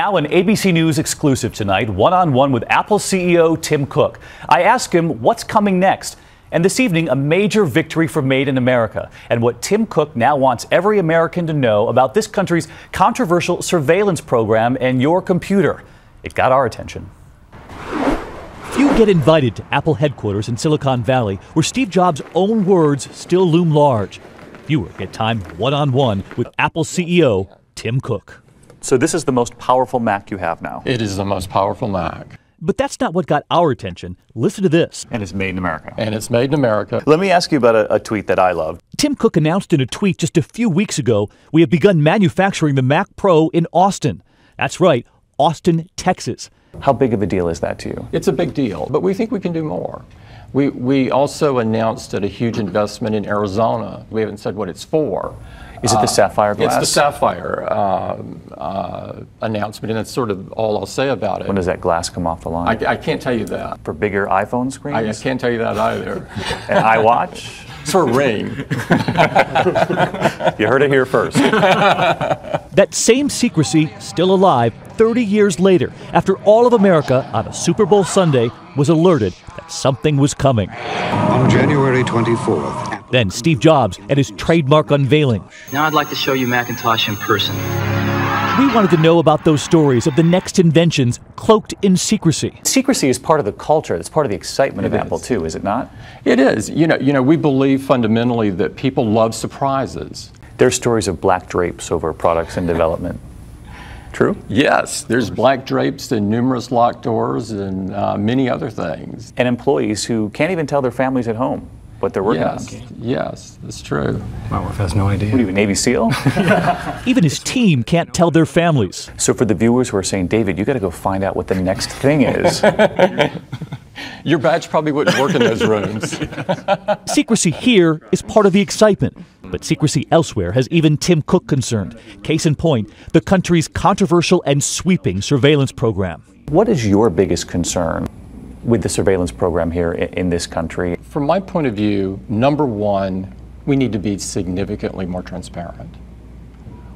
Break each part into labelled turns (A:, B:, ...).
A: Now an ABC News exclusive tonight, one-on-one with Apple CEO Tim Cook. I ask him what's coming next. And this evening, a major victory for Made in America and what Tim Cook now wants every American to know about this country's controversial surveillance program and your computer. It got our attention. Few get invited to Apple headquarters in Silicon Valley, where Steve Jobs' own words still loom large. Fewer get time one-on-one with Apple CEO Tim Cook. So this is the most powerful Mac you have now?
B: It is the most powerful Mac.
A: But that's not what got our attention. Listen to this. And it's made in America.
B: And it's made in America.
A: Let me ask you about a tweet that I loved. Tim Cook announced in a tweet just a few weeks ago, we have begun manufacturing the Mac Pro in Austin. That's right, Austin, Texas. How big of a deal is that to you?
B: It's a big deal, but we think we can do more. We also announced a huge investment in Arizona. We haven't said what it's for.
A: Is it the sapphire glass?
B: It's the sapphire announcement, and that's sort of all I'll say about it.
A: When does that glass come off the line?
B: I can't tell you that.
A: For bigger iPhone screens?
B: I can't tell you that either.
A: An iWatch?
B: For a ring.
A: You heard it here first. That same secrecy still alive 30 years later, after all of America on a Super Bowl Sunday was alerted that something was coming.
C: On January 24th.
A: Then Steve Jobs at his trademark unveiling.
D: Now I'd like to show you Macintosh in person.
A: We wanted to know about those stories of the next inventions cloaked in secrecy. Secrecy is part of the culture. It's part of the excitement of Apple too, is it not?
B: It is. You know, we believe fundamentally that people love surprises.
A: There's stories of black drapes over products in development. True?
B: Yes, there's black drapes and numerous locked doors and many other things.
A: And employees who can't even tell their families at home what they're working on.
B: Yes, that's true.
E: My wife has no idea.
A: What are you, a Navy SEAL? Even his team can't tell their families. So for the viewers who are saying, David, you got to go find out what the next thing is.
B: Your badge probably wouldn't work in those rooms.
A: Secrecy here is part of the excitement. But secrecy elsewhere has even Tim Cook concerned. Case in point, the country's controversial and sweeping surveillance program. What is your biggest concern with the surveillance program here in this country?
B: From my point of view, number one, we need to be significantly more transparent.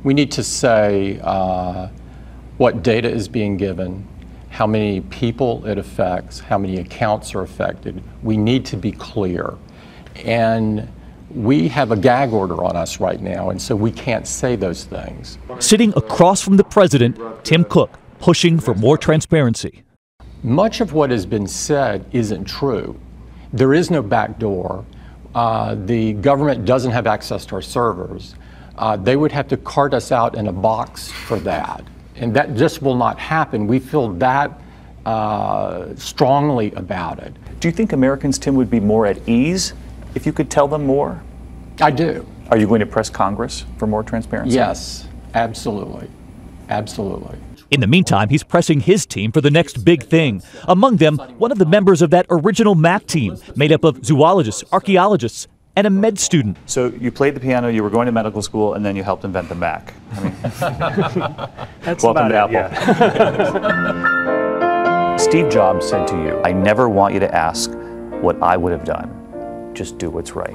B: We need to say what data is being given, how many people it affects, how many accounts are affected. We need to be clear. And we have a gag order on us right now, and so we can't say those things.
A: Sitting across from the president, Tim Cook, pushing for more transparency.
B: Much of what has been said isn't true. There is no back door. The government doesn't have access to our servers. They would have to cart us out in a box for that. And that just will not happen. We feel that strongly about it.
A: Do you think Americans, Tim, would be more at ease if you could tell them more?
B: I do.
A: Are you going to press Congress for more transparency?
B: Yes, absolutely. Absolutely.
A: In the meantime, he's pressing his team for the next big thing. Among them, one of the members of that original Mac team, made up of zoologists, archaeologists, and a med student. So you played the piano, you were going to medical school, and then you helped invent the Mac. I mean,
E: that's
A: welcome to Apple.
E: Yeah.
A: Steve Jobs said to you, I never want you to ask what I would have done. Just do what's right.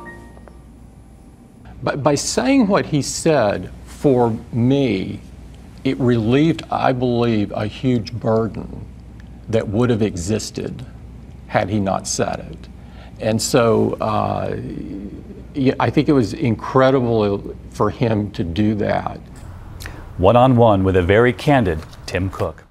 B: But by saying what he said, for me, it relieved, I believe, a huge burden that would have existed had he not said it. And so I think it was incredible for him to do that.
A: One-on-one with a very candid Tim Cook.